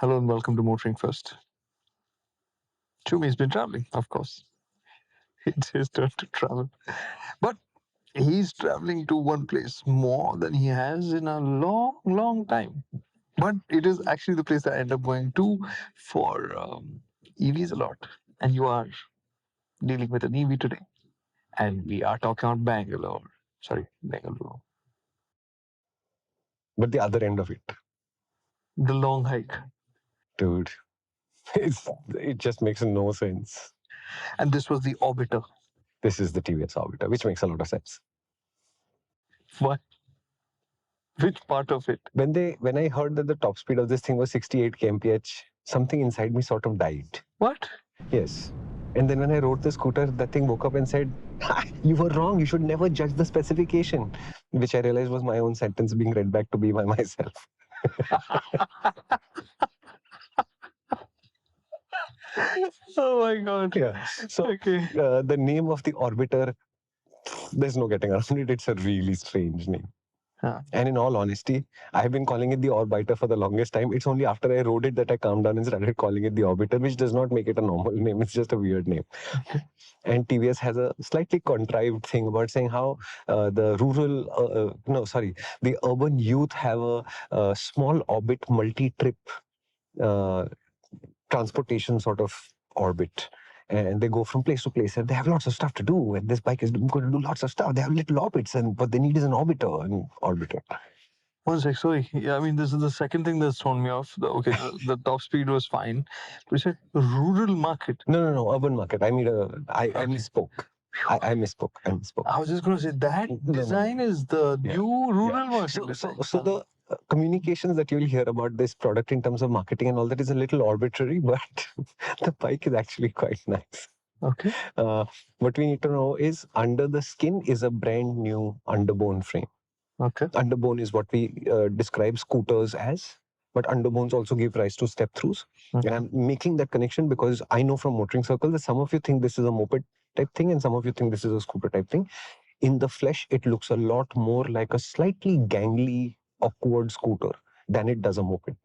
Hello and welcome to MotorInc First. Chumi's been traveling, of course. It's his turn to travel. But he's traveling to one place more than he has in a long, long time. But it is actually the place that I end up going to for EVs a lot. And you are dealing with an EV today. And we are talking about Bangalore. Sorry, Bangalore. But the other end of it, The long hike. dude, it just makes no sense. And this was the Orbiter. This is the TVS Orbiter, which makes a lot of sense. What? Which part of it? When I heard that the top speed of this thing was 68 kmph, something inside me sort of died. What? Yes. And then when I rode the scooter, that thing woke up and said, "You were wrong. You should never judge the specification," which I realized was my own sentence being read back to me by myself. Oh my god. Yeah. So Okay. the name of the Orbiter, there's no getting around it. It's a really strange name. Huh. And in all honesty, I have been calling it the Orbiter for the longest time. It's only after I wrote it that I calmed down and started calling it the Orbiter, which does not make it a normal name. It's just a weird name. And TVS has a slightly contrived thing about saying how the urban youth have a small orbit multi-trip uh, transportation sort of orbit. And they go from place to place and they have lots of stuff to do. And this bike is going to do lots of stuff. They have little orbits, and what they need is an orbiter. One sec, sorry. Yeah, I mean, this is the second thing that's thrown me off. The top speed was fine. But you said rural market. No, urban market. I misspoke. I misspoke. I was just going to say that design is the new rural market. So the communications that you'll hear about this product in terms of marketing and all that is a little arbitrary, but the bike is actually quite nice. Okay. What we need to know is under the skin is a brand new underbone frame. Okay. Underbone is what we describe scooters as, but underbones also give rise to step throughs. Okay. And I'm making that connection because I know from motoring circles that some of you think this is a moped type thing and some of you think this is a scooter type thing. In the flesh, it looks a lot more like a slightly gangly, awkward scooter than it does a moped.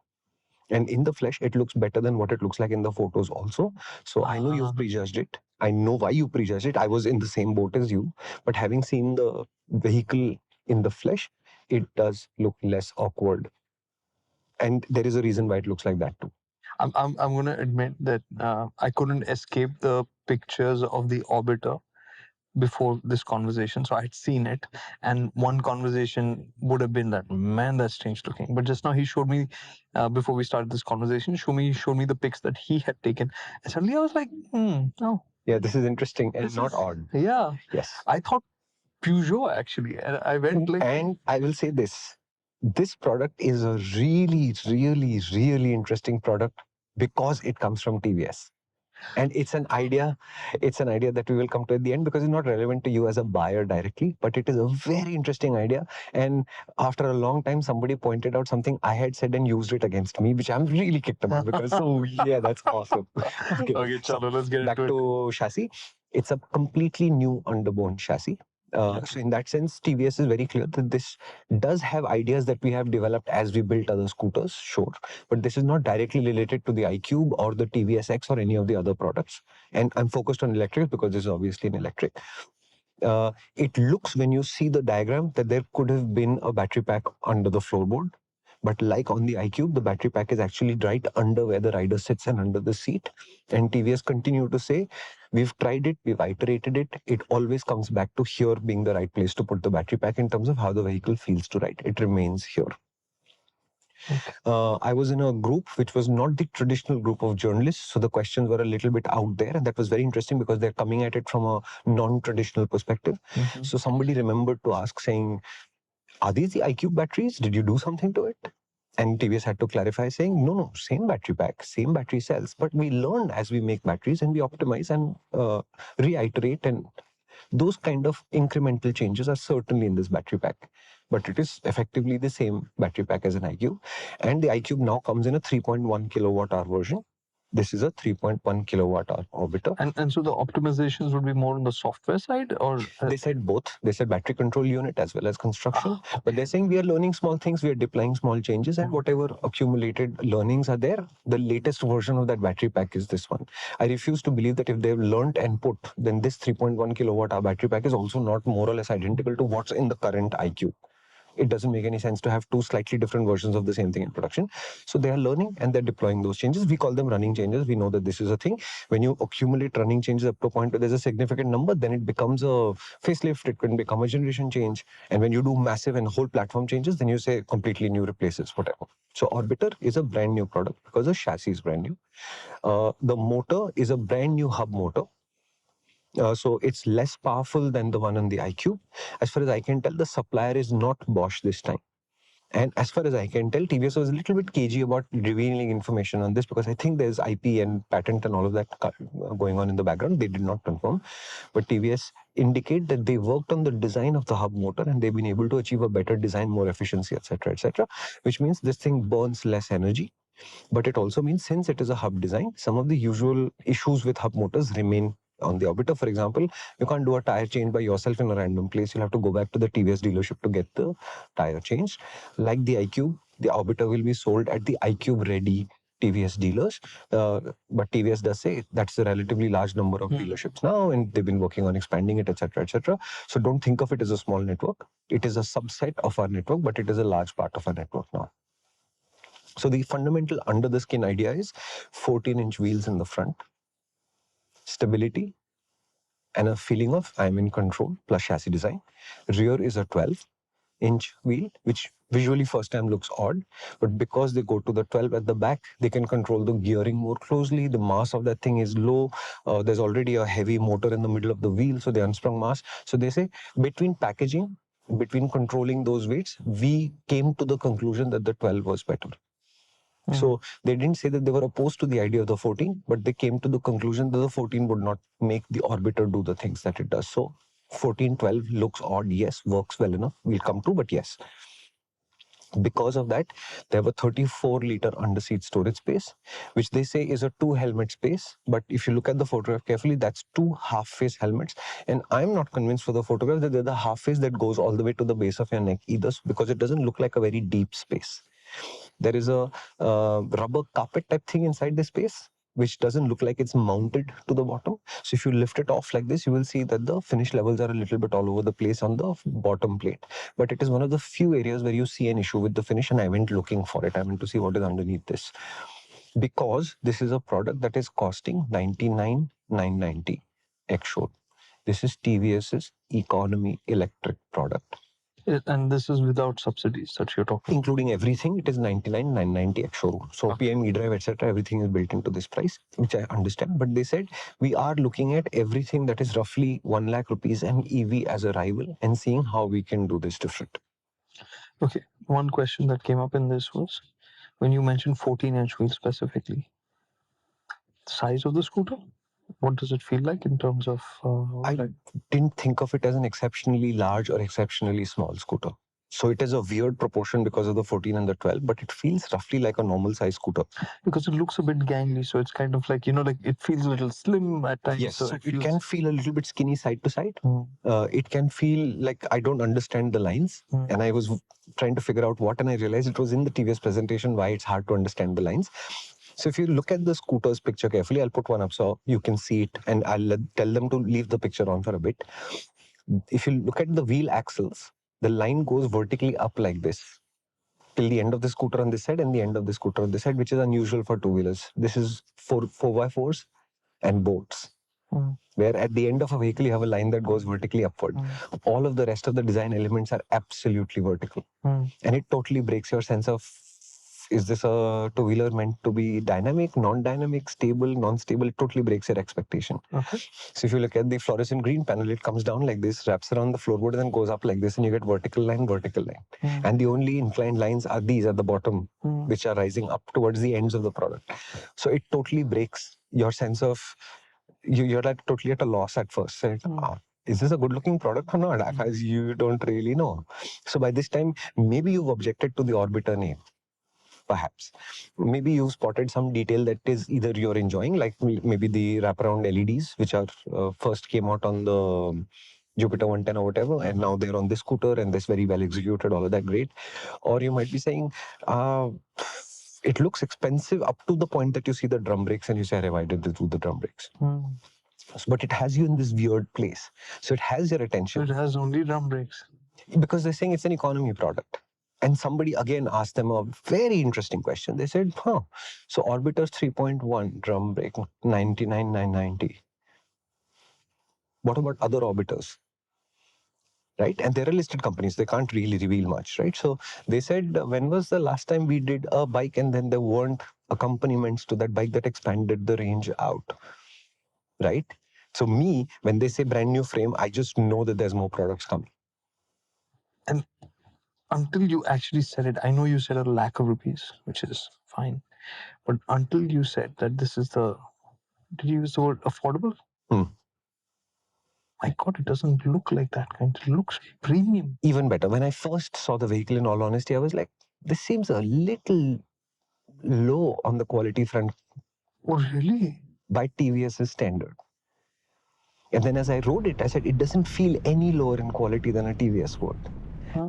And in the flesh, it looks better than what it looks like in the photos also. So I know you've prejudged it. I know why you prejudged it. I was in the same boat as you. But having seen the vehicle in the flesh, it does look less awkward. And there is a reason why it looks like that too. I'm going to admit that I couldn't escape the pictures of the Orbiter before this conversation. So I had seen it, and one conversation would have been that, man, that's strange looking. But just now he showed me, before we started this conversation, showed me the pics that he had taken, and suddenly I was like, oh. Yeah, this is interesting and not odd. Yeah. Yes. I thought Peugeot actually, and I went like. And I will say this: this product is a really, really, really interesting product because it comes from TVS. And it's an idea that we will come to at the end because it's not relevant to you as a buyer directly, but it is a very interesting idea. And after a long time, somebody pointed out something I had said and used it against me, which I'm really kicked about because, oh yeah, that's awesome. Okay, chalo, let's get back into to chassis. It's a completely new underbone chassis. So in that sense, TVS is very clear that this does have ideas that we have developed as we built other scooters, sure. But this is not directly related to the iQube or the TVS X or any of the other products. And I'm focused on electric because this is obviously an electric. It looks, when you see the diagram, that there could have been a battery pack under the floorboard. But like on the iQube, the battery pack is actually right under where the rider sits and under the seat. And TVS continue to say, we've tried it, we've iterated it. It always comes back to here being the right place to put the battery pack in terms of how the vehicle feels to ride. It remains here. I was in a group which was not the traditional group of journalists, so the questions were a little bit out there, and that was very interesting because they're coming at it from a non-traditional perspective. So somebody remembered to ask, saying, are these the iQube batteries? Did you do something to it? And TVS had to clarify, saying, no, same battery pack, same battery cells, but we learn as we make batteries and we optimize and reiterate, and those kind of incremental changes are certainly in this battery pack. But it is effectively the same battery pack as an iQube. And the iQube now comes in a 3.1 kilowatt hour version. This is a 3.1 kilowatt hour orbiter. And so the optimizations would be more on the software side, or They said both. They said battery control unit as well as construction. But they're saying we are learning small things, we are deploying small changes, and whatever accumulated learnings are there, the latest version of that battery pack is this one. I refuse to believe that if they've learned and put, then this 3.1 kilowatt hour battery pack is also not more or less identical to what's in the current iQ. It doesn't make any sense to have two slightly different versions of the same thing in production. So they are learning and they're deploying those changes. We call them running changes. We know that this is a thing. When you accumulate running changes up to a point where there's a significant number, then it becomes a facelift. It can become a generation change. And when you do massive and whole platform changes, then you say completely new replaces whatever. So Orbiter is a brand new product because the chassis is brand new. The motor is a brand new hub motor. So it's less powerful than the one on the iQube. As far as I can tell, the supplier is not Bosch this time. And as far as I can tell, TVS was a little bit cagey about revealing information on this because I think there's IP and patent and all of that going on in the background. They did not confirm. But TVS indicate that they worked on the design of the hub motor and they've been able to achieve a better design, more efficiency, etc., which means this thing burns less energy. But it also means since it is a hub design, some of the usual issues with hub motors remain on the Orbiter. For example, you can't do a tire change by yourself in a random place. You'll have to go back to the TVS dealership to get the tire changed. Like the iQube, the Orbiter will be sold at the iQube ready TVS dealers. But TVS does say that's a relatively large number of dealerships now, and they've been working on expanding it, etc. So don't think of it as a small network. It is a subset of our network, but it is a large part of our network now. So the fundamental under the skin idea is 14-inch wheels in the front, stability, and a feeling of I'm in control plus chassis design. Rear is a 12-inch wheel, which visually first time looks odd, but because they go to the 12 at the back, they can control the gearing more closely. The mass of that thing is low. There's already a heavy motor in the middle of the wheel, so the unsprung mass. So they say between packaging, between controlling those weights, we came to the conclusion that the 12 was better. So they didn't say that they were opposed to the idea of the 14, but they came to the conclusion that the 14 would not make the orbiter do the things that it does. So 1412 looks odd, yes, works well enough. We'll come to, but yes. Because of that, they have a 34-liter underseat storage space, which they say is a 2-helmet space. But if you look at the photograph carefully, that's 2 half-face helmets. And I'm not convinced for the photograph that they're the half-face that goes all the way to the base of your neck either, because it doesn't look like a very deep space. There is a rubber carpet type thing inside the space, which doesn't look like it's mounted to the bottom. So if you lift it off like this, you will see that the finish levels are a little bit all over the place on the bottom plate. But it is one of the few areas where you see an issue with the finish, and I went looking for it. I went to see what is underneath this. Because this is a product that is costing 99,990 ex-showroom. This is TVS's economy electric product. And this is without subsidies that you're talking. Including everything, it is 99,990 ex-showroom. So PM, e-drive, etc., everything is built into this price, which I understand. But they said we are looking at everything that is roughly 1 lakh rupees and EV as a rival and seeing how we can do this different. Okay, one question that came up in this was when you mentioned 14-inch wheel specifically, size of the scooter. What does it feel like in terms of? I didn't think of it as an exceptionally large or exceptionally small scooter. So it is a weird proportion because of the 14 and the 12, but it feels roughly like a normal size scooter. Because it looks a bit gangly, so it's kind of like, like it feels a little slim at times. Yes, so it can feel a little bit skinny side to side. It can feel like I don't understand the lines. And I was trying to figure out what, and I realized it was in the TVS presentation why it's hard to understand the lines. So if you look at the scooter's picture carefully, I'll put one up so you can see it, and I'll tell them to leave the picture on for a bit. If you look at the wheel axles, the line goes vertically up like this till the end of the scooter on this side and the end of the scooter on this side, which is unusual for two-wheelers. This is for 4x4s and boats. Where at the end of a vehicle, you have a line that goes vertically upward. All of the rest of the design elements are absolutely vertical. And it totally breaks your sense of, is this a two-wheeler meant to be dynamic, non-dynamic, stable, non-stable? It totally breaks your expectation. Okay. So if you look at the fluorescent green panel, it comes down like this, wraps around the floorboard, and then goes up like this, and you get vertical line, vertical line. And the only inclined lines are these at the bottom, which are rising up towards the ends of the product. So it totally breaks your sense of, you're like totally at a loss at first. Like, is this a good looking product or not? Because you don't really know. So by this time, maybe you've objected to the Orbiter name. perhaps. Maybe you've spotted some detail that is either you're enjoying, like maybe the wraparound LEDs, which are first came out on the Jupiter 110 or whatever, and now they're on this scooter and this very well executed, all of that great. Or you might be saying, it looks expensive up to the point that you see the drum brakes and you say, why did they do the drum brakes? But it has you in this weird place. So it has your attention. It has only drum brakes. Because they're saying it's an economy product. And somebody again asked them a very interesting question. They said, so Orbiter's 3.1 drum brake, 99,990. What about other Orbiters? Right? And they're listed companies. They can't really reveal much, right? So they said, when was the last time we did a bike and then there weren't accompaniments to that bike that expanded the range out? Right? So me, when they say brand new frame, I just know that there's more products coming. And until you actually said it, I know you said a lakh of rupees, which is fine. But until you said that this is the, did you use the word affordable? My God, it doesn't look like that kind. It looks premium. Even better. When I first saw the vehicle, in all honesty, I was like, this seems a little low on the quality front. Oh, really? By TVS's standard. And then as I rode it, I said, it doesn't feel any lower in quality than a TVS would.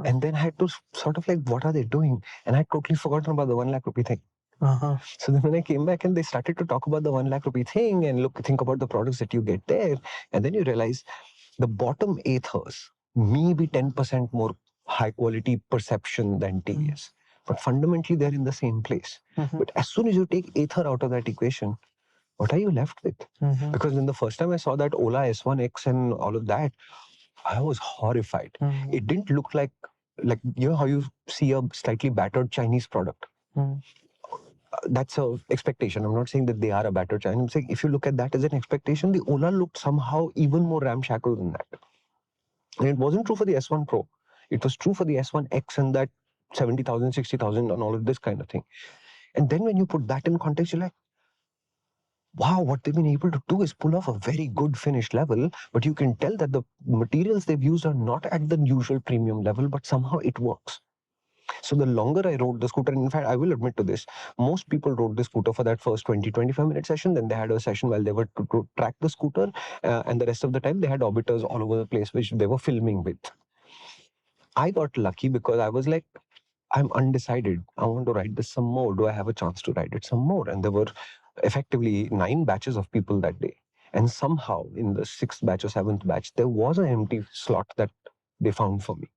And then I had to sort of like, what are they doing? And I had totally forgotten about the 1 lakh rupee thing. So then when I came back and they started to talk about the 1 lakh rupee thing and think about the products that you get there, and then you realize the bottom ethers may be 10% more high quality perception than TVS. But fundamentally, they're in the same place. But as soon as you take ether out of that equation, what are you left with? Because when the first time I saw that Ola S1X and all of that, I was horrified. It didn't look like you know how you see a slightly battered Chinese product. That's a expectation. I'm not saying that they are a battered Chinese. I'm saying if you look at that as an expectation, the Ola looked somehow even more ramshackle than that. And it wasn't true for the S1 Pro. It was true for the S1X and that 70,000, 60,000 and all of this kind of thing. And then when you put that in context, you're like, wow, what they've been able to do is pull off a very good finish level, but you can tell that the materials they've used are not at the usual premium level, but somehow it works. So the longer I rode the scooter, and in fact, I will admit to this, most people rode the scooter for that first 20-25 minute session. Then they had a session while they were to track the scooter. And the rest of the time, they had orbiters all over the place, which they were filming with. I got lucky because I was like, I'm undecided. I want to ride this some more. Do I have a chance to ride it some more? And there were effectively 9 batches of people that day. And somehow in the 6th batch or 7th batch, there was an empty slot that they found for me.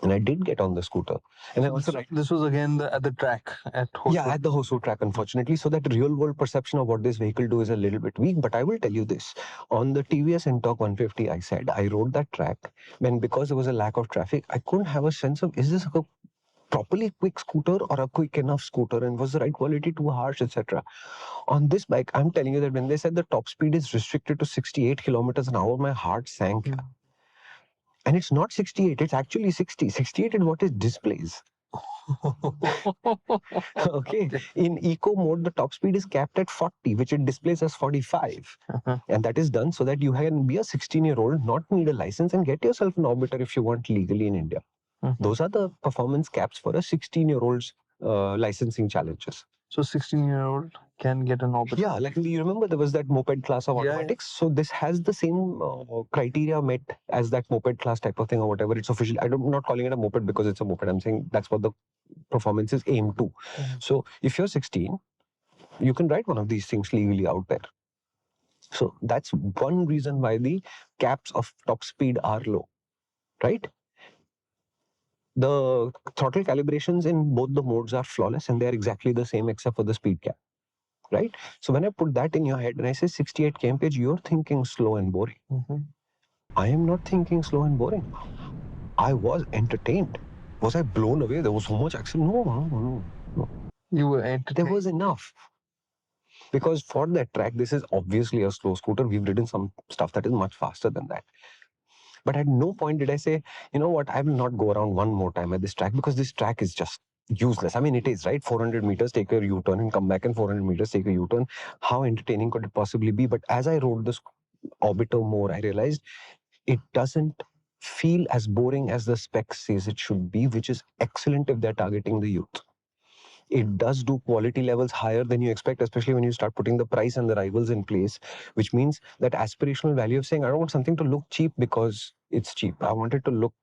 And I did get on the scooter. And this was again at the track at Hosur. Yeah, at the Hosur track, unfortunately. So that real world perception of what this vehicle do is a little bit weak. But I will tell you this. On the TVS Ntorq 150, I said, I rode that track. When because there was a lack of traffic, I couldn't have a sense of, is this a properly quick scooter or a quick enough scooter, and was the right quality too harsh, etc. On this bike, I'm telling you that when they said the top speed is restricted to 68 kilometers an hour, my heart sank. And it's not 68, it's actually 60. 68 is what it displays. Okay. In eco mode, the top speed is capped at 40, which it displays as 45. And that is done so that you can be a 16-year-old, not need a license, and get yourself an orbiter if you want legally in India. Those are the performance caps for a 16-year-old's licensing challenges. So 16-year-old can get an orbiter. Yeah, like you remember there was that moped class of automatics. So this has the same criteria met as that moped class type of thing or whatever. It's official. I'm not calling it a moped because it's a moped. I'm saying that's what the performance is aimed to. So if you're 16, you can ride one of these things legally out there. So that's one reason why the caps of top speed are low, right? The throttle calibrations in both the modes are flawless and they are exactly the same except for the speed cap, right? So when I put that in your head and I say 68 kmph, you're thinking slow and boring. I am not thinking slow and boring. I was entertained. Was I blown away? There was so much action. No. You were entertained. There was enough. Because for that track, this is obviously a slow scooter. We've ridden some stuff that is much faster than that. But at no point did I say, you know what, I will not go around one more time at this track because this track is just useless. I mean, it is, right? 400 meters, take a U-turn and come back, and 400 meters, take a U-turn. How entertaining could it possibly be? But as I rode this Orbiter more, I realized it doesn't feel as boring as the spec says it should be, which is excellent if they're targeting the youth. It does do quality levels higher than you expect, especially when you start putting the price and the rivals in place, which means that aspirational value of saying, I don't want something to look cheap because it's cheap. I want it to look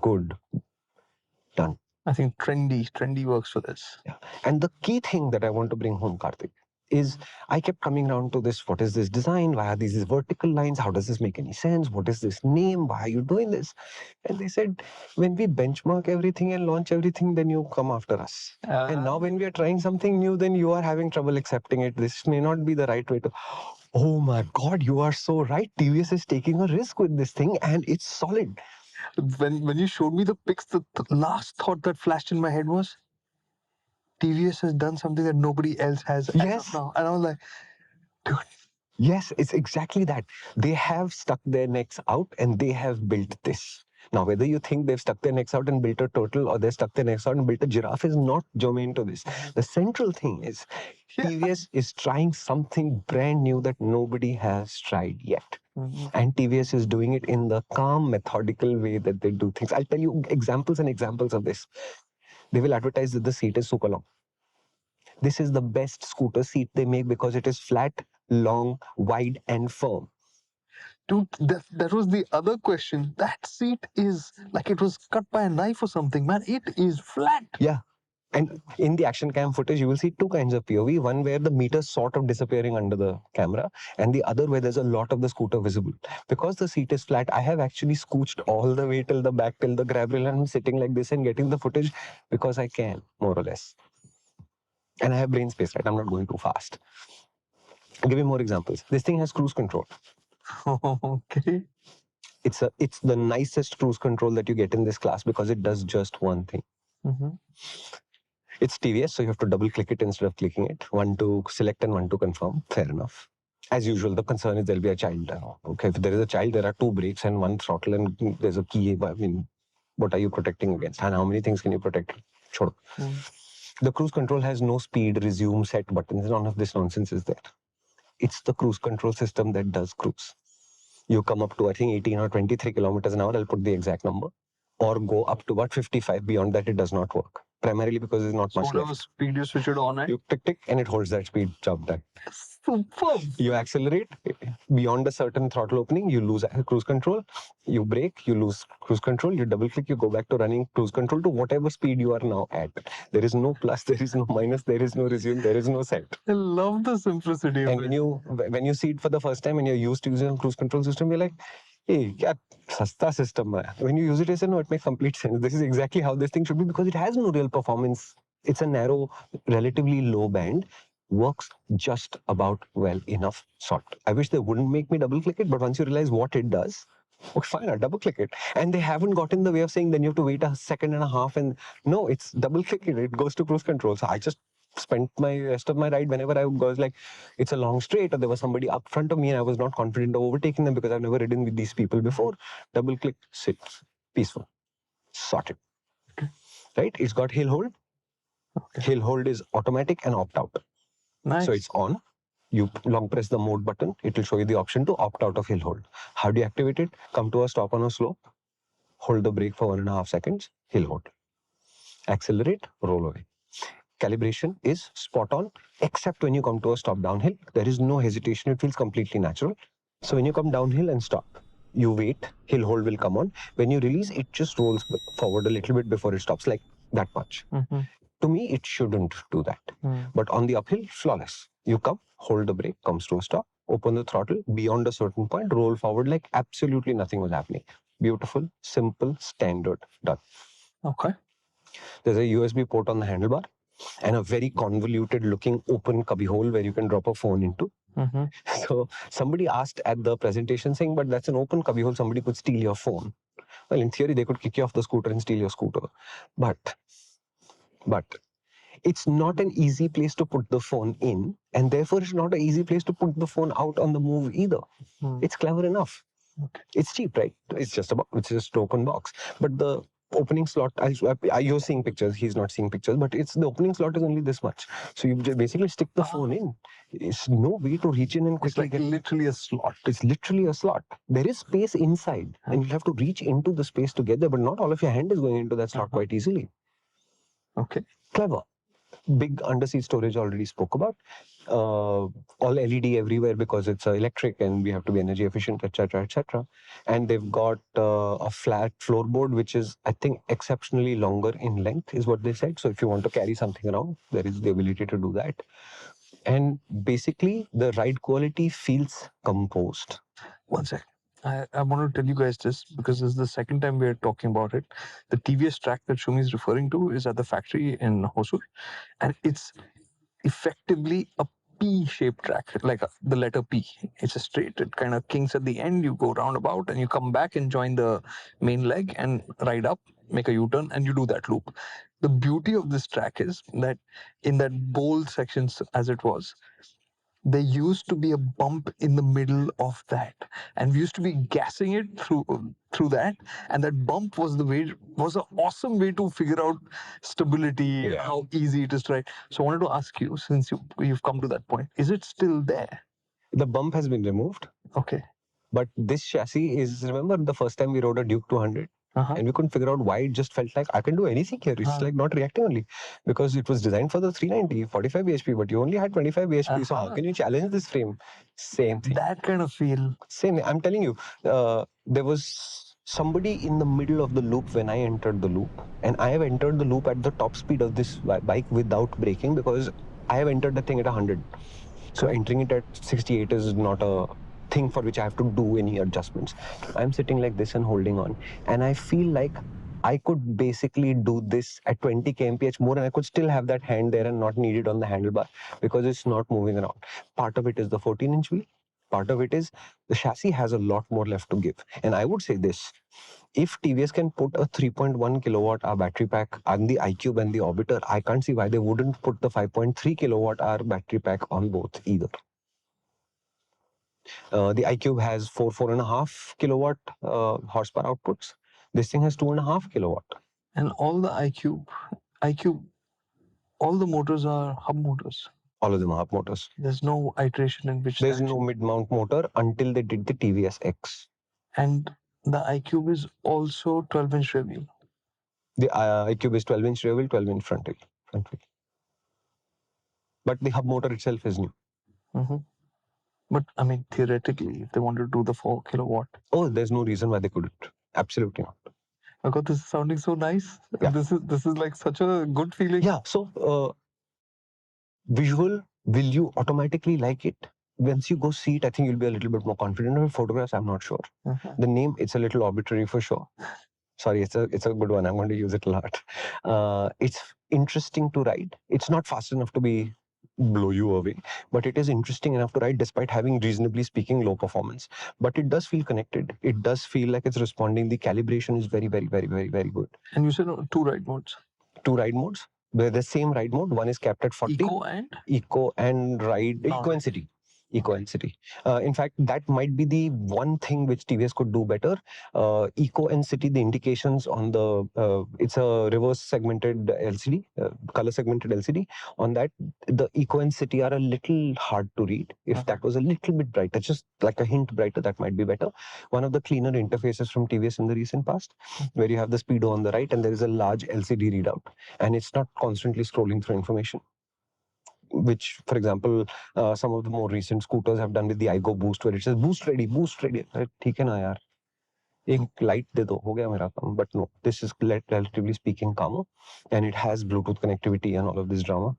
good. Done. I think trendy works for this. Yeah. And the key thing that I want to bring home, Karthik, is I kept coming down to this: what is this design? Why are these vertical lines? How does this make any sense? What is this name? Why are you doing this? And they said, when we benchmark everything and launch everything, then you come after us. And now when we are trying something new, then you are having trouble accepting it. This may not be the right way to. Oh my God, you are so right. TVS is taking a risk with this thing and it's solid. When you showed me the pics, the last thought that flashed in my head was, TVS has done something that nobody else has as Yes. of now. And I was like, dude. Yes, it's exactly that. They have stuck their necks out and they have built this. Now, whether you think they've stuck their necks out and built a turtle or they stuck their necks out and built a giraffe is not germane to this. The central thing is TVS is trying something brand new that nobody has tried yet. And TVS is doing it in the calm, methodical way that they do things. I'll tell you examples and examples of this. They will advertise that the seat is super long. This is the best scooter seat they make because it is flat, long, wide, and firm. Dude, that was the other question. That seat is like it was cut by a knife or something, man. It is flat. Yeah. And in the action cam footage, you will see two kinds of POV. One where the meter's sort of disappearing under the camera, and the other where there's a lot of the scooter visible. Because the seat is flat, I have actually scooched all the way till the back, till the grab rail, and I'm sitting like this and getting the footage because I can, more or less. And I have brain space, right? I'm not going too fast. I'll give you more examples. This thing has cruise control. Okay. It's the nicest cruise control that you get in this class because it does just one thing. It's TVS, so you have to double click it instead of clicking it. One to select and one to confirm. Fair enough. As usual, the concern is there'll be a child. Okay, if there is a child, there are two brakes and one throttle, and there's a key. I mean, what are you protecting against? And how many things can you protect? Sure. The cruise control has no speed, resume, set buttons. None of this nonsense is there. It's the cruise control system that does cruise. You come up to, I think, 18 or 23 kilometers an hour. I'll put the exact number. Or go up to about 55. Beyond that, it does not work. Primarily because there's not much Whatever left. speed you switch it on, You tick, and it holds that speed. Job done. Superb. You accelerate beyond a certain throttle opening, you lose cruise control. You brake, you lose cruise control. You double click, you go back to running cruise control to whatever speed you are now at. There is no plus, there is no minus, there is no resume, there is no set. I love the simplicity of And when you see it for the first time and you're used to using a cruise control system, you're like, hey, kya sasta system hai. When you use it, you say, no, it makes complete sense. This is exactly how this thing should be because it has no real performance. It's a narrow, relatively low band. Works just about well enough. Sort. I wish they wouldn't make me double click it, but once you realize what it does, oh, fine, I'll double click it. And they haven't got in the way of saying then you have to wait a second and a half. And no, it's double click it. It goes to cruise control. So I just spent my rest of my ride whenever I was like, it's a long straight, or there was somebody up front of me and I was not confident of overtaking them because I've never ridden with these people before. Double click, sit, peaceful, sorted. Right? It's got hill hold. Hill hold is automatic and opt out. Nice. So it's on. You long press the mode button. It will show you the option to opt out of hill hold. How do you activate it? Come to a stop on a slope. Hold the brake for 1.5 seconds. Hill hold. Accelerate. Roll away. Calibration is spot on, except when you come to a stop downhill. There is no hesitation. It feels completely natural. So when you come downhill and stop, you wait. Hill hold will come on. When you release, it just rolls forward a little bit before it stops, like that much. To me, it shouldn't do that. But on the uphill, flawless. You come, hold the brake, comes to a stop, open the throttle, beyond a certain point, roll forward like absolutely nothing was happening. Beautiful, simple, standard, done. Okay. There's a USB port on the handlebar and a very convoluted looking open cubbyhole where you can drop a phone into. So somebody asked at the presentation saying, but that's an open cubbyhole, somebody could steal your phone. Well, in theory, they could kick you off the scooter and steal your scooter. But it's not an easy place to put the phone in, and therefore it's not an easy place to put the phone out on the move either. It's clever enough. Okay. It's cheap, right? It's just open box. But the opening slot, you're seeing pictures, he's not seeing pictures, but the opening slot is only this much. So you basically stick the phone in. It's no way to reach in and quickly get literally a slot. It's literally a slot. There is space inside, and you have to reach into the space together, but not all of your hand is going into that slot quite easily. Okay. Clever. big underseat storage already spoke about. All LED everywhere because it's electric and we have to be energy efficient, etc., etc. And they've got a flat floorboard, which is, I think, exceptionally longer in length, is what they said. So if you want to carry something around, there is the ability to do that. And basically, the ride quality feels composed. One sec. I want to tell you guys this because this is the second time we're talking about it. The TVS track that Shumi is referring to is at the factory in Hosur, and it's effectively a P-shaped track, like the letter P. It's a straight. It kind of kinks at the end. You go roundabout and you come back and join the main leg and ride up, make a U-turn, and you do that loop. The beauty of this track is that in that bowl sections, as it was, there used to be a bump in the middle of that, and we used to be gassing it through that, and that bump was an awesome way to figure out stability, how easy it is to ride. So I wanted to ask you, since you've come to that point, is it still there? The bump has been removed. Okay. But this chassis is, remember the first time we rode a Duke 200? And we couldn't figure out why it just felt like I can do anything here. It's like not reacting only because it was designed for the 390, 45 bhp, but you only had 25 bhp. So how can you challenge this frame? Same thing. That kind of feel. Same. I'm telling you, there was somebody in the middle of the loop when I entered the loop, and I have entered the loop at the top speed of this bike without braking because I have entered the thing at 100. So entering it at 68 is not a thing for which I have to do any adjustments. I'm sitting like this and holding on, and I feel like I could basically do this at 20 kmph more, and I could still have that hand there and not need it on the handlebar because it's not moving around. Part of it is the 14-inch wheel. Part of it is the chassis has a lot more left to give. And I would say this, if TVS can put a 3.1 kilowatt hour battery pack on the iQube and the Orbiter, I can't see why they wouldn't put the 5.3 kilowatt hour battery pack on both either. The iQube has 4.5 kilowatt horsepower outputs. This thing has 2.5 kilowatt. And all the iQube, all the motors are hub motors. All of them are hub motors. There's no iteration in which there's no mid-mount motor until they did the TVS X. And the iQube is also 12-inch rear wheel. The iQube is 12-inch rear wheel, 12-inch front wheel. But the hub motor itself is new. But I mean, theoretically, if they wanted to do the 4 kilowatt. Oh, there's no reason why they couldn't. Absolutely not. Oh God, this is sounding so nice. Yeah. This is like such a good feeling. Yeah. So visual, will you automatically like it? Once you go see it, I think you'll be a little bit more confident. Of photographs, I'm not sure. The name, it's a little arbitrary for sure. Sorry, it's a good one. I'm going to use it a lot. It's interesting to ride. It's not fast enough to blow you away, but it is interesting enough to ride despite having, reasonably speaking, low performance. But it does feel connected. It does feel like it's responding. The calibration is very, very, very, very, very good. And you said 2 ride modes. 2 ride modes. They're the same ride mode. One is capped at 40. Eco and ride. Eco and city. Eco and city. In fact, that might be the one thing which TVS could do better. Eco and city, the indications on the, it's a reverse segmented LCD, color segmented LCD. On that, the Eco and city are a little hard to read. If that was a little bit brighter, just like a hint brighter, that might be better. One of the cleaner interfaces from TVS in the recent past, where you have the speedo on the right and there is a large LCD readout, and it's not constantly scrolling through information, which, for example, some of the more recent scooters have done with the iGo Boost, where it says boost ready, boost ready. ठीक है ना यार, एक light दे दो, हो गया मेरा काम. But no, this is relatively speaking calmer, and it has Bluetooth connectivity and all of this drama,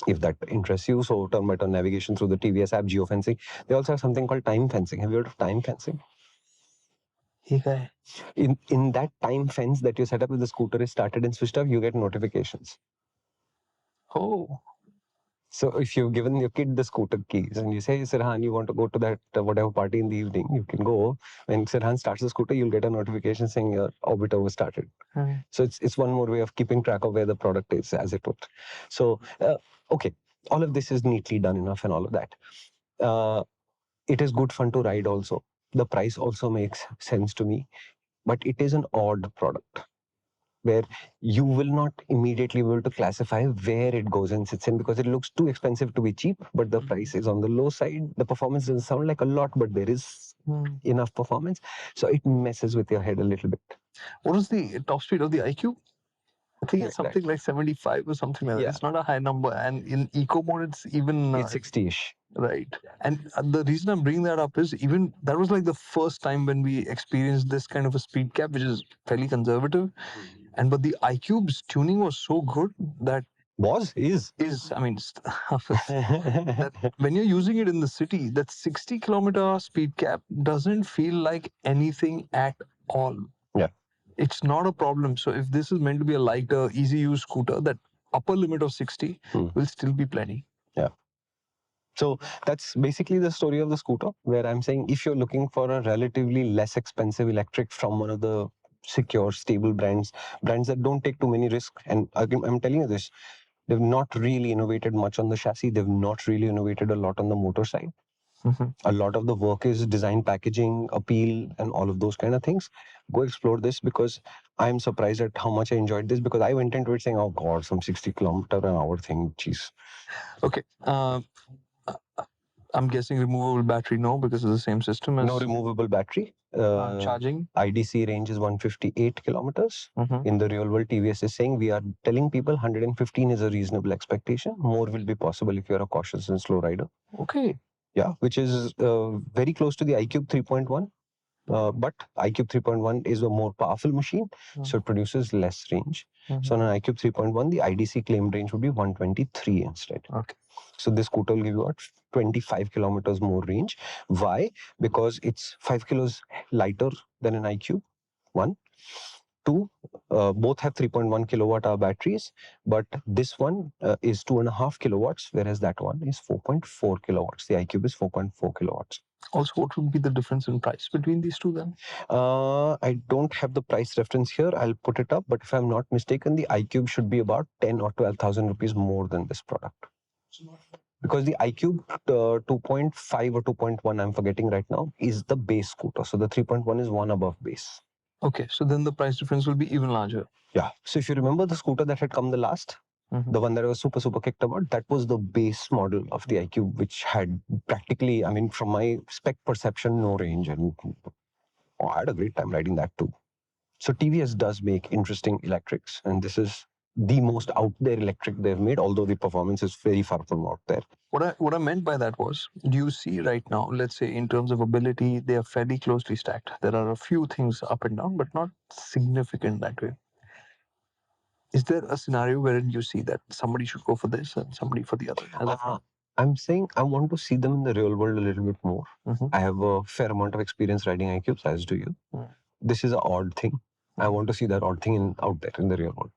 if that interests you. So turn-by-turn navigation through the TVS app, geofencing. They also have something called time fencing. Have you heard of time fencing? In that time fence that you set up, if the scooter is started and switched off, you get notifications. Oh. So if you've given your kid the scooter keys and you say, Sirhan, you want to go to that whatever party in the evening, you can go. When Sirhan starts the scooter, you'll get a notification saying your Orbiter was started. So it's one more way of keeping track of where the product is, as it would. So, okay, all of this is neatly done enough and all of that. It is good fun to ride also. The price also makes sense to me, but it is an odd product, where you will not immediately be able to classify where it goes and sits in, because it looks too expensive to be cheap, but the price is on the low side. The performance doesn't sound like a lot, but there is enough performance. So it messes with your head a little bit. What is the top speed of the iQube? I think it's like that. something like 75 or something like that. Yeah. It's not a high number. And in eco mode, it's even It's 60-ish. right. And the reason I'm bringing that up is even that was like the first time when we experienced this kind of a speed cap, which is fairly conservative. And but the iCube's tuning was so good that is I mean that when you're using it in the city, that 60-kilometer speed cap doesn't feel like anything at all. Yeah. It's not a problem. So if this is meant to be a lighter, easy use scooter, that upper limit of 60 will still be plenty. Yeah. So that's basically the story of the scooter, where I'm saying if you're looking for a relatively less expensive electric from one of the secure, stable brands that don't take too many risks, and I'm telling you this, they've not really innovated much on the chassis. They've not really innovated a lot on the motor side. A lot of the work is design, packaging, appeal, and all of those kind of things. Go explore this, because I'm surprised at how much I enjoyed this, because I went into it saying, oh God, some 60 km/h thing. Jeez. Okay. I'm guessing removable battery, no, because it's the same system as No removable battery. charging. IDC range is 158 kilometers. Mhm. In the real world, TVS is saying we are telling people 115 is a reasonable expectation. More will be possible if you're a cautious and slow rider. Okay. Yeah, which is very close to the iQube 3.1. But iQube 3.1 is a more powerful machine, so it produces less range. So on an iQube 3.1, the IDC claimed range would be 123 instead. Okay. So this scooter will give you 25 kilometers more range. Why? Because it's 5 kilos lighter than an iQube. One. Two, both have 3.1 kilowatt hour batteries, but this one is 2.5 kilowatts, whereas that one is 4.4 kilowatts. The iQube is 4.4 kilowatts. Also, what would be the difference in price between these two then? I don't have the price reference here. I'll put it up, but if I'm not mistaken, the iQube should be about 10 or 12,000 rupees more than this product. Because the iQube 2.5 or 2.1, I'm forgetting right now, is the base scooter. So the 3.1 is one above base. Okay, so then the price difference will be even larger. Yeah. So if you remember the scooter that had come the last, the one that I was super kicked about, that was the base model of the iQube, which had practically, I mean, from my spec perception, no range. And I had a great time riding that too. So TVS does make interesting electrics, and this is the most out there electric they've made, although the performance is very far from out there. What I meant by that was, do you see right now, let's say in terms of ability, they are fairly closely stacked. There are a few things up and down, but not significant that way. Is there a scenario wherein you see that somebody should go for this and somebody for the other? I'm saying I want to see them in the real world a little bit more. I have a fair amount of experience riding iQubes, as do you. This is an odd thing. I want to see that odd thing out there in the real world.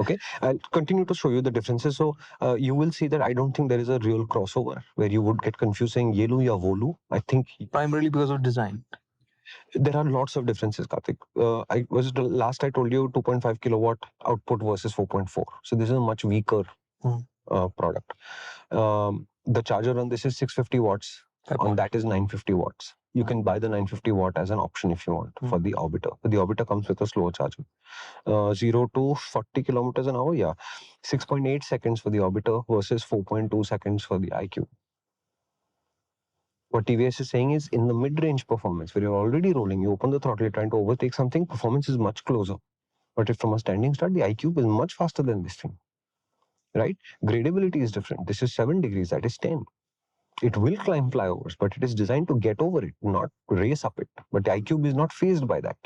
Okay. I'll continue to show you the differences. So you will see that I don't think there is a real crossover where you would get confused saying ye lu ya wo lu. I think primarily because of design. There are lots of differences, Karthik. Last I told you 2.5 kilowatt output versus 4.4. So this is a much weaker product. The charger on this is 650 watts. On that is 950 watts. You can buy the 950 watt as an option if you want for the Orbiter. But the Orbiter comes with a slower charger. 0 to 40 kilometers an hour, yeah. 6.8 seconds for the Orbiter versus 4.2 seconds for the iQube. What TVS is saying is in the mid-range performance, where you're already rolling, you open the throttle, you're trying to overtake something, performance is much closer. But if from a standing start, the iQube is much faster than this thing. Right? Gradability is different. This is 7 degrees, that is 10. It will climb flyovers, but it is designed to get over it, not race up it. But the iQube is not fazed by that.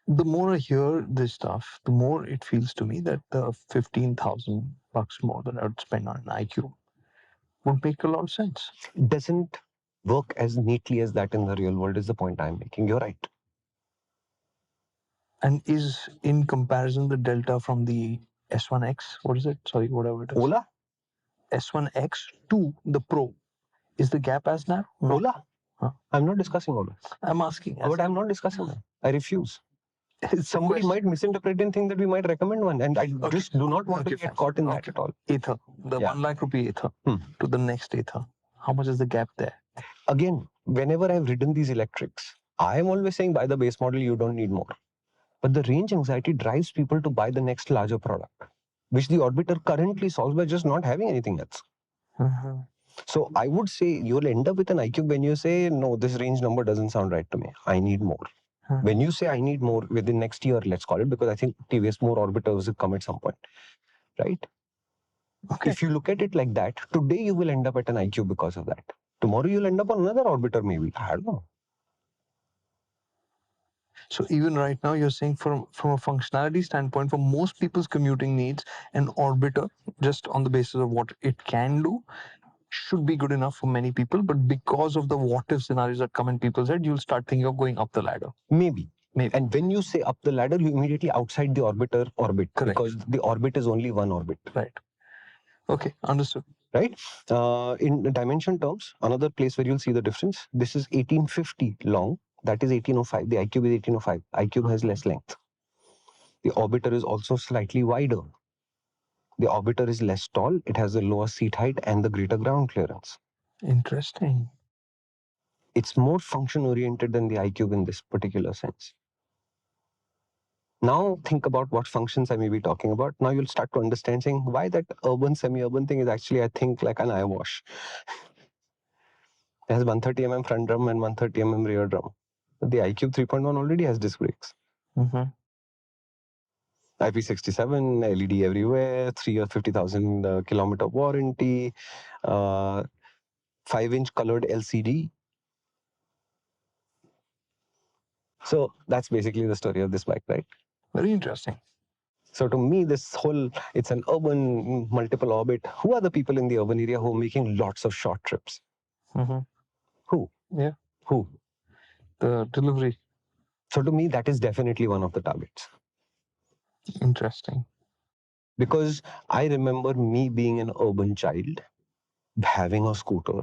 The more I hear this stuff, the more it feels to me that the 15,000 bucks more that I would spend on an iQube would make a lot of sense. It doesn't work as neatly as that in the real world is the point I'm making. You're right. And is in comparison the delta from the S1X, what is it? Sorry, whatever it is. Ola? S1X to the Pro. Is the gap as narrow? No. Ola? Huh? I'm not discussing Ola. I'm asking. But I'm not discussing that. I refuse. Somebody might misinterpret and think that we might recommend one, and I just do not want to get caught in that at all. Ather, the 1 lakh rupee Ather to the next Ather. How much is the gap there? Again, whenever I've ridden these electrics, I'm always saying buy the base model, you don't need more. But the range anxiety drives people to buy the next larger product, which the Orbiter currently solves by just not having anything else. So I would say you'll end up with an iQube when you say, no, this range number doesn't sound right to me. I need more. When you say I need more within next year, let's call it, because I think TVS more orbiters will come at some point, right? Okay. If you look at it like that, today you will end up at an IQ because of that. Tomorrow you'll end up on another orbiter, maybe. I don't know. So even right now, you're saying from a functionality standpoint, for most people's commuting needs, an orbiter, just on the basis of what it can do, should be good enough for many people. But because of the what if scenarios that come in people's head, you'll start thinking of going up the ladder. Maybe. And when you say up the ladder, you immediately outside the orbiter orbit. Correct. Because the orbit is only one orbit. Right. Okay, understood. Right? In dimension terms, another place where you'll see the difference, this is 1850 long, that is 1805. The iCube is 1805. iCube has less length. The orbiter is also slightly wider. The orbiter is less tall, it has a lower seat height and the greater ground clearance. Interesting. It's more function oriented than the iCube in this particular sense. Now think about what functions I may be talking about. Now you'll start to understand saying why that urban, semi-urban thing is actually, I think, like an eye wash. It has 130 mm front drum and 130 mm rear drum. But the iCube 3.1 already has disc brakes. IP67, LED everywhere, 3 or 50,000 kilometer warranty, 5-inch colored LCD. So that's basically the story of this bike, right? Very interesting. So to me, this whole, it's an urban multiple orbit. Who are the people in the urban area who are making lots of short trips? Who? Yeah. Who? The delivery. So to me, that is definitely one of the targets. Interesting. Because I remember me being an urban child, having a scooter,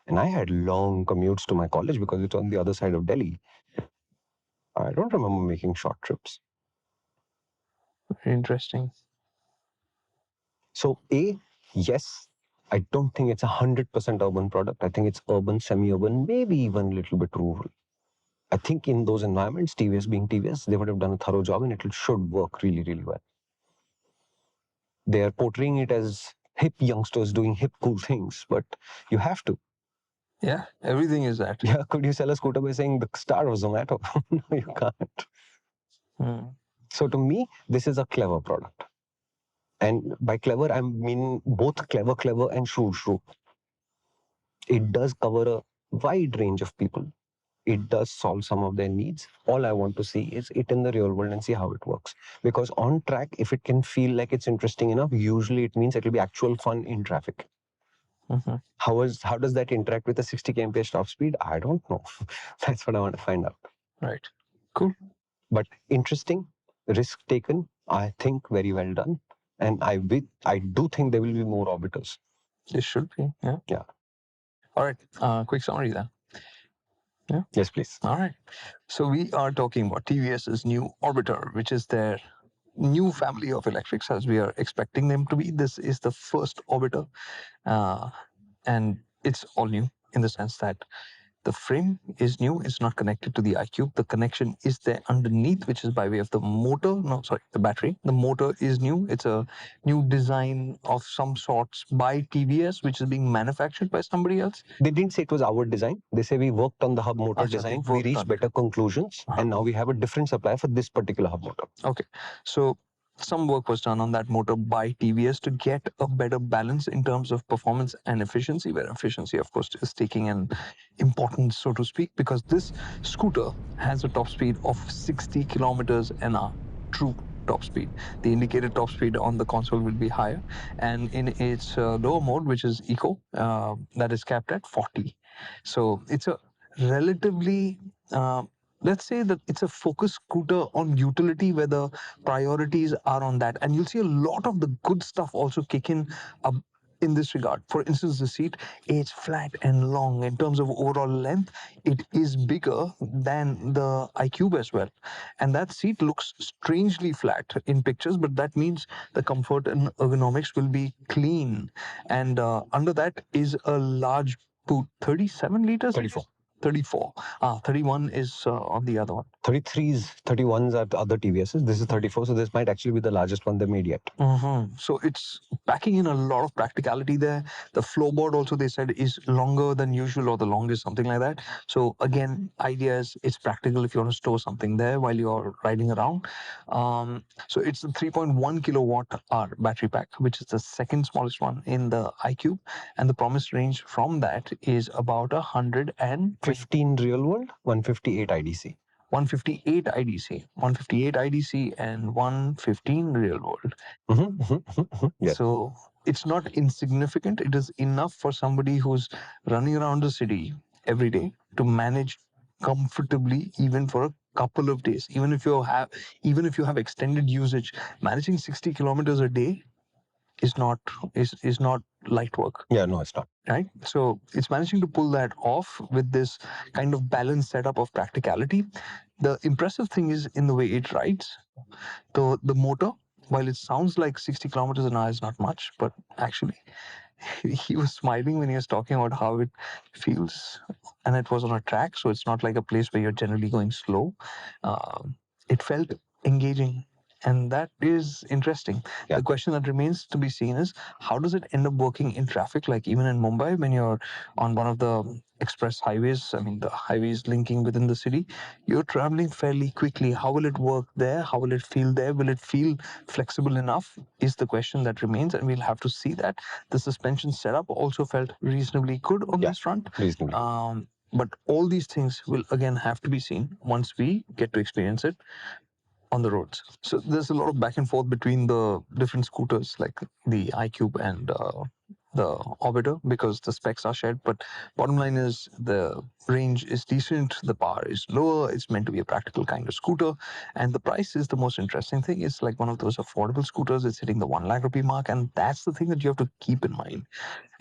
and I had long commutes to my college because it's on the other side of Delhi. I don't remember making short trips. Very interesting. So yes, I don't think it's 100% urban product. I think it's urban, semi-urban, maybe even a little bit rural. I think in those environments, TVS being TVS, they would have done a thorough job and it should work really, really well. They are portraying it as hip youngsters doing hip, cool things, but you have to. Yeah, everything is that. Yeah, could you sell a scooter by saying the star of Zomato? No, you can't. So to me, this is a clever product. And by clever, I mean both clever and shrewd. It does cover a wide range of people. It does solve some of their needs. All I want to see is it in the real world and see how it works. Because on track, if it can feel like it's interesting enough, usually it means it will be actual fun in traffic. How does that interact with a 60 km/h top speed? I don't know. That's what I want to find out. Right. Cool. But interesting, risk taken, I think very well done. And I do think there will be more orbiters. There should be, yeah. Yeah. All right, quick summary then. Yeah. Yes, please. All right. So we are talking about TVS's new Orbiter, which is their new family of electrics as we are expecting them to be. This is the first Orbiter, and it's all new in the sense that the frame is new. It's not connected to the iCube. The connection is there underneath, which is by way of the motor. No, sorry, the battery. The motor is new. It's a new design of some sorts by TVS, which is being manufactured by somebody else. They didn't say it was our design. They say we worked on the hub motor design. We reached better conclusions. And now we have a different supplier for this particular hub motor. Okay. So some work was done on that motor by TVS to get a better balance in terms of performance and efficiency, where efficiency, of course, is taking an importance, so to speak, because this scooter has a top speed of 60 kilometers an hour, true top speed. The indicated top speed on the console will be higher, and in its lower mode, which is eco, that is capped at 40. So it's a relatively let's say that it's a focus scooter on utility where the priorities are on that, and you'll see a lot of the good stuff also kick in in this regard. For instance, the seat is flat and long. In terms of overall length, it is bigger than the iCube as well, and that seat looks strangely flat in pictures, but that means the comfort and ergonomics will be clean. And under that is a large boot, 37 liters. 34. 34. 31 is on the other one. 33s, 31s are the other TVSs. This is 34, so this might actually be the largest one they made yet. So it's packing in a lot of practicality there. The floorboard also, they said, is longer than usual, or the longest, something like that. So again, idea is it's practical if you want to store something there while you're riding around. So it's a 3.1 kilowatt hour battery pack, which is the second smallest one in the iQube, and the promised range from that is about 15 real world, 158 IDC. 158 IDC, 158 IDC, and 115 real world. Yes. So it's not insignificant. It is enough for somebody who's running around the city every day to manage comfortably, even for a couple of days. Even if you have extended usage, managing 60 kilometers a day is not light work. Yeah, no, it's not. Right? So it's managing to pull that off with this kind of balanced setup of practicality. The impressive thing is in the way it rides. The motor, while it sounds like 60 kilometers an hour is not much, but actually he was smiling when he was talking about how it feels, and it was on a track, so it's not like a place where you're generally going slow. It felt engaging, and that is interesting. Yeah. The question that remains to be seen is how does it end up working in traffic, like even in Mumbai when you're on one of the express highways, I mean the highways linking within the city, you're traveling fairly quickly. How will it work there? How will it feel there? Will it feel flexible enough is the question that remains, and we'll have to see that. The suspension setup also felt reasonably good on this front. Reasonably. But all these things will again have to be seen once we get to experience it on the roads. So there's a lot of back and forth between the different scooters, like the iQube and the Orbiter, because the specs are shared. But bottom line is the range is decent, the power is lower, it's meant to be a practical kind of scooter, and the price is the most interesting thing. It's like one of those affordable scooters. It's hitting the 1 lakh rupee mark, and that's the thing that you have to keep in mind.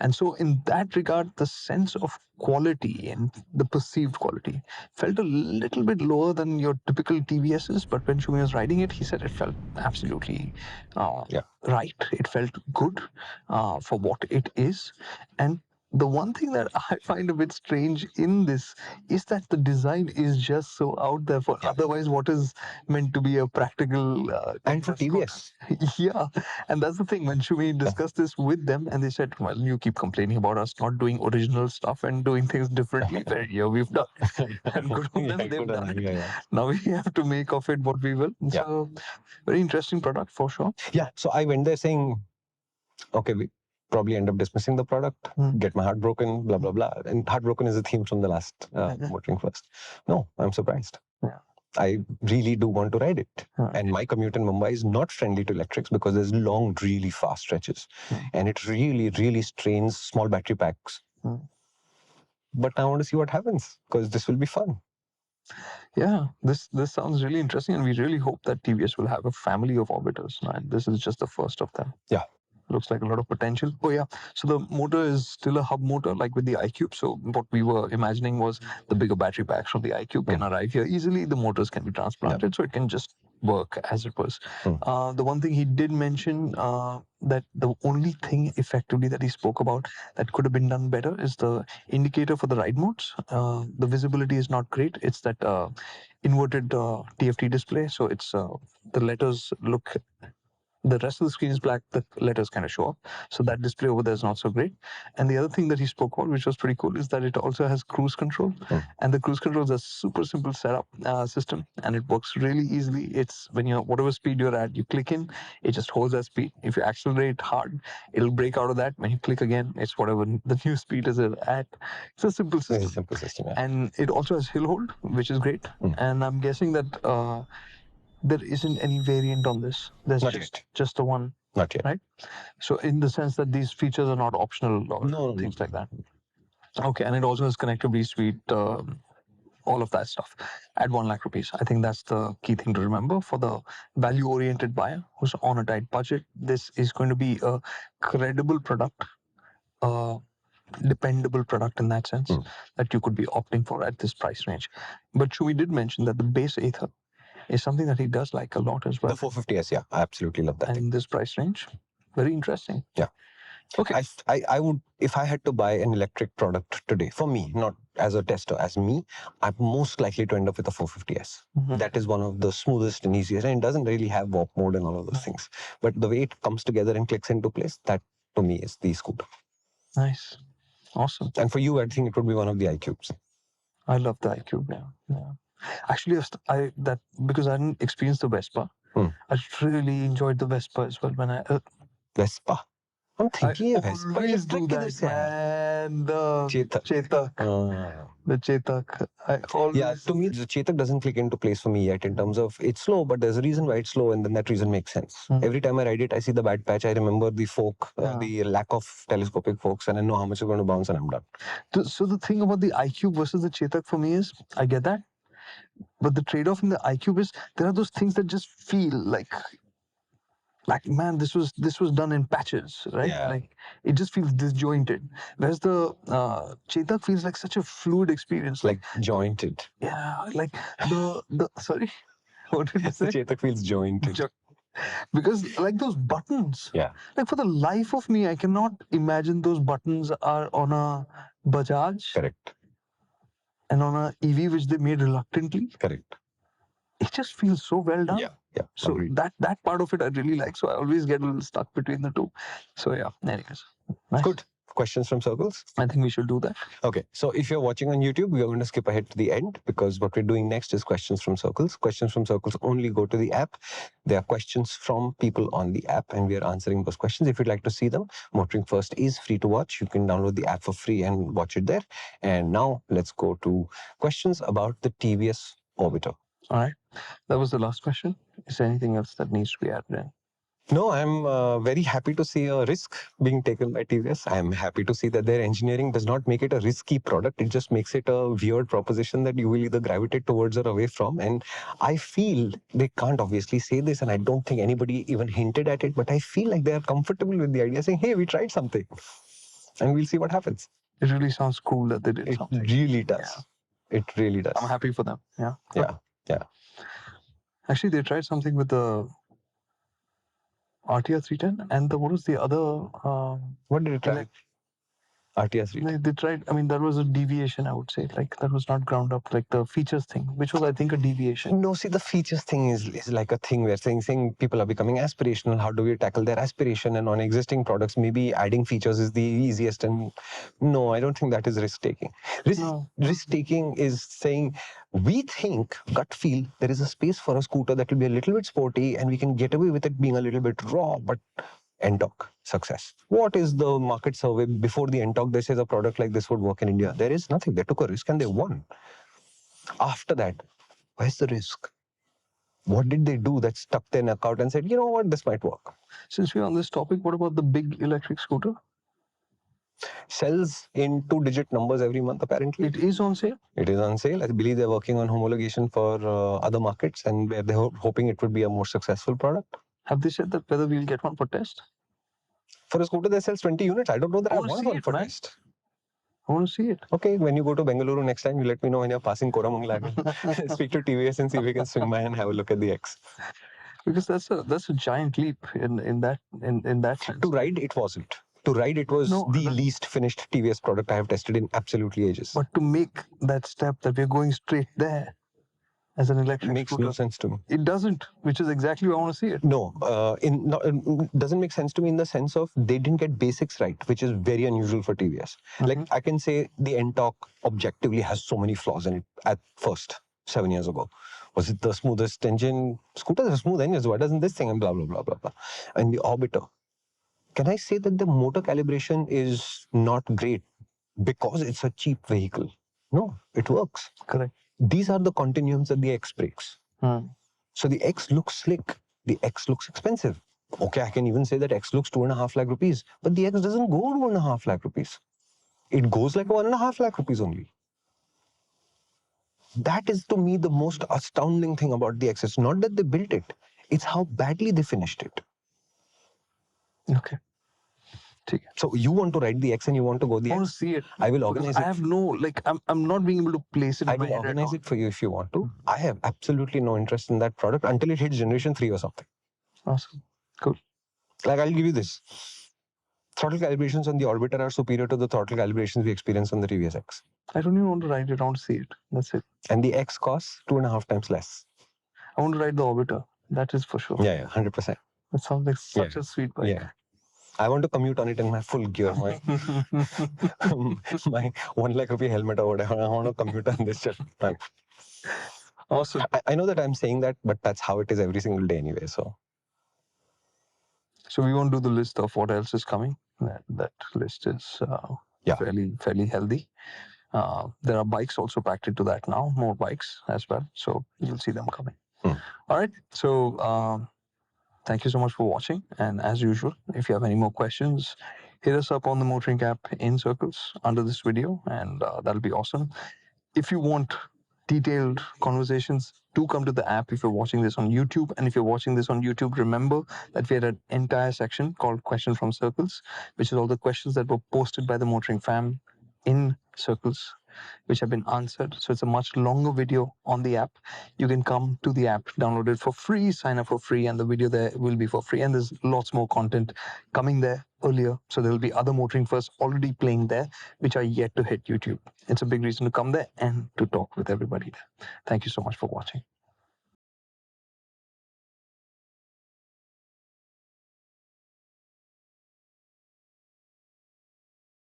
And so in that regard, the sense of quality and the perceived quality felt a little bit lower than your typical TVSs. But when Shumi was riding it, he said it felt absolutely right. It felt good for what it is. And the one thing that I find a bit strange in this is that the design is just so out there for otherwise what is meant to be a practical and for TVS. Yeah, and that's the thing. When Shumi discussed this with them, and they said, "Well, you keep complaining about us not doing original stuff and doing things differently. Well, yeah, we've done it, and good on them. They've done it. Now we have to make of it what we will." So, very interesting product for sure. Yeah. So I went there saying, "Okay, we probably end up dismissing the product, get my heart broken, blah blah blah." And heartbroken is a theme from the last MotorInc First. No, I'm surprised. I really do want to ride it. And my commute in Mumbai is not friendly to electrics because there's long, really fast stretches. And it really, really strains small battery packs. But I want to see what happens because this will be fun. Yeah, this sounds really interesting, and we really hope that TVS will have a family of orbiters. And this is just the first of them. Yeah. Looks like a lot of potential. Oh yeah, so the motor is still a hub motor like with the iQube. So what we were imagining was the bigger battery packs from the iQube can arrive here easily. The motors can be transplanted, so it can just work as it was. The one thing he did mention that the only thing effectively that he spoke about that could have been done better is the indicator for the ride modes. The visibility is not great. It's that inverted TFT display, so it's the letters look. The rest of the screen is black, the letters kind of show up. So that display over there is not so great. And the other thing that he spoke about, which was pretty cool, is that it also has cruise control. And the cruise control is a super simple setup system, and it works really easily. It's when you're whatever speed you're at, you click in, it just holds that speed. If you accelerate hard, it'll break out of that. When you click again, it's whatever the new speed is at. It's a simple system. It's a simple system, yeah. And it also has hill hold, which is great. And I'm guessing that there isn't any variant on this. There's just the one. Not yet. Right? So in the sense that these features are not optional or things like that. Okay, and it also has connectivity suite, all of that stuff at 1 lakh rupees. I think that's the key thing to remember for the value-oriented buyer who's on a tight budget. This is going to be a credible product, dependable product in that sense that you could be opting for at this price range. But Chewy did mention that the base Ather is something that he does like a lot as well. The 450S, yeah, I absolutely love that and thing. This price range, very interesting. Yeah. Okay. I would, if I had to buy an electric product today, for me, not as a tester, as me, I'm most likely to end up with a 450S. That is one of the smoothest and easiest, and it doesn't really have warp mode and all of those things. But the way it comes together and clicks into place, that to me is the scooter. Nice. Awesome. And for you, I think it would be one of the iQubes. I love the iQube. Yeah. Actually, because I didn't experience the Vespa. I really enjoyed the Vespa as well when I. Vespa. I'm thinking of Vespa. Always do Electric that, man. The Chetak. The Chetak. I always. Yeah, to me, the Chetak doesn't click into place for me yet in terms of it's slow, but there's a reason why it's slow, and then that reason makes sense. Every time I ride it, I see the bad patch. I remember the fork, the lack of telescopic forks, and I know how much it's going to bounce, and I'm done. So the thing about the iQube versus the Chetak for me is, I get that, but the trade-off in the iQube is there are those things that just feel like man, this was done in patches, right? Yeah. Like it just feels disjointed. Whereas the Chetak feels like such a fluid experience. Like jointed. Yeah, like the sorry, what did you say? The Chetak feels jointed. Because like those buttons. Yeah. Like for the life of me, I cannot imagine those buttons are on a Bajaj. Correct. And on a EV which they made reluctantly. Correct. It just feels so well done. Yeah. So agreed. that part of it I really like. So I always get a little stuck between the two. So yeah, anyways. Nice. Good. Questions from circles? I think we should do that. Okay. So if you're watching on YouTube, we are going to skip ahead to the end because what we're doing next is questions from circles. Questions from circles only go to the app. There are questions from people on the app and we are answering those questions. If you'd like to see them, MotorInc First is free to watch. You can download the app for free and watch it there. And now let's go to questions about the TVS Orbiter. All right. That was the last question. Is there anything else that needs to be added in? No, I'm very happy to see a risk being taken by TVS. I'm happy to see that their engineering does not make it a risky product. It just makes it a weird proposition that you will either gravitate towards or away from. And I feel they can't obviously say this, and I don't think anybody even hinted at it, but I feel like they are comfortable with the idea saying, hey, we tried something and we'll see what happens. It really sounds cool that they did something. It really does. Yeah. It really does. I'm happy for them. Yeah. Yeah. Actually, they tried something with the RTR 310 and what was the other? What did it try? RTR 310. They tried. I mean, that was a deviation. I would say, like that was not ground up. Like the features thing, which was I think a deviation. No, see, the features thing is like a thing where saying people are becoming aspirational. How do we tackle their aspiration? And on existing products, maybe adding features is the easiest. And no, I don't think that is risk taking. Risk taking is saying we think, gut feel, there is a space for a scooter that will be a little bit sporty, and we can get away with it being a little bit raw, but NTOC success. What is the market survey before the NTOC? They say a product like this would work in India. There is nothing. They took a risk and they won. After that, where's the risk? What did they do that stuck their neck out and said, you know what, this might work? Since we're on this topic, what about the big electric scooter? Sells in 2-digit numbers every month, apparently. It is on sale? It is on sale. I believe they're working on homologation for other markets and they're hoping it would be a more successful product. Have they said that whether we'll get one for test? For a scooter that sells 20 units, I don't know that I want one for test. I want to see it. Okay, when you go to Bengaluru next time, you let me know when you're passing Koramangala. Speak to TVS and see if we can swing by and have a look at the X. Because that's a giant leap in that sense. To ride, it wasn't. To ride, it was the least finished TVS product I have tested in absolutely ages. But to make that step that we're going straight there as an electric makes scooter, no sense to me. It doesn't, which is exactly why I want to see it. No, it doesn't make sense to me in the sense of they didn't get basics right, which is very unusual for TVS. Like I can say the NTOC objectively has so many flaws in it at first, 7 years ago. Was it the smoothest engine? Scooters are smooth engines, why doesn't this thing? And blah, blah, blah, blah, blah. And the Orbiter. Can I say that the motor calibration is not great because it's a cheap vehicle? No, it works. Correct. These are the continuums that the X breaks. So the X looks slick. The X looks expensive. Okay, I can even say that X looks 2.5 lakh rupees. But the X doesn't go 2.5 lakh rupees. It goes like 1.5 lakh rupees only. That is to me the most astounding thing about the X. It's not that they built it. It's how badly they finished it. Okay. So you want to ride the X and you want to go the X? I want to see it. I will organize it. I have no, I'm not being able to place it I in my will head organize it for you if you want to. I have absolutely no interest in that product until it hits generation 3 or something. Awesome. Cool. Like I'll give you this. throttle calibrations on the Orbiter are superior to the throttle calibrations we experience on the TVS X. I don't even want to ride it. I want to see it. That's it. And the X costs 2.5 times less. I want to ride the Orbiter. That is for sure. Yeah, 100%. That sounds like such a sweet bike. Yeah. I want to commute on it in my full gear. My 1 lakh rupee helmet or whatever. I want to commute on this shit. Awesome. I know that I'm saying that, but that's how it is every single day anyway. So we won't do the list of what else is coming. That list is fairly healthy. There are bikes also packed into that now, more bikes as well. So you'll see them coming. All right. So thank you so much for watching. And as usual, if you have any more questions, hit us up on the MotorInc app in circles under this video, and that'll be awesome. If you want detailed conversations, do come to the app if you're watching this on YouTube. And if you're watching this on YouTube, remember that we had an entire section called Question from Circles, which is all the questions that were posted by the MotorInc fam in circles, which have been answered. So it's a much longer video on the app. You can come to the app, download it for free, sign up for free, and the video there will be for free. And there's lots more content coming there earlier. So there will be other MotorInc First already playing there, which are yet to hit YouTube. It's a big reason to come there and to talk with everybody there. Thank you so much for watching.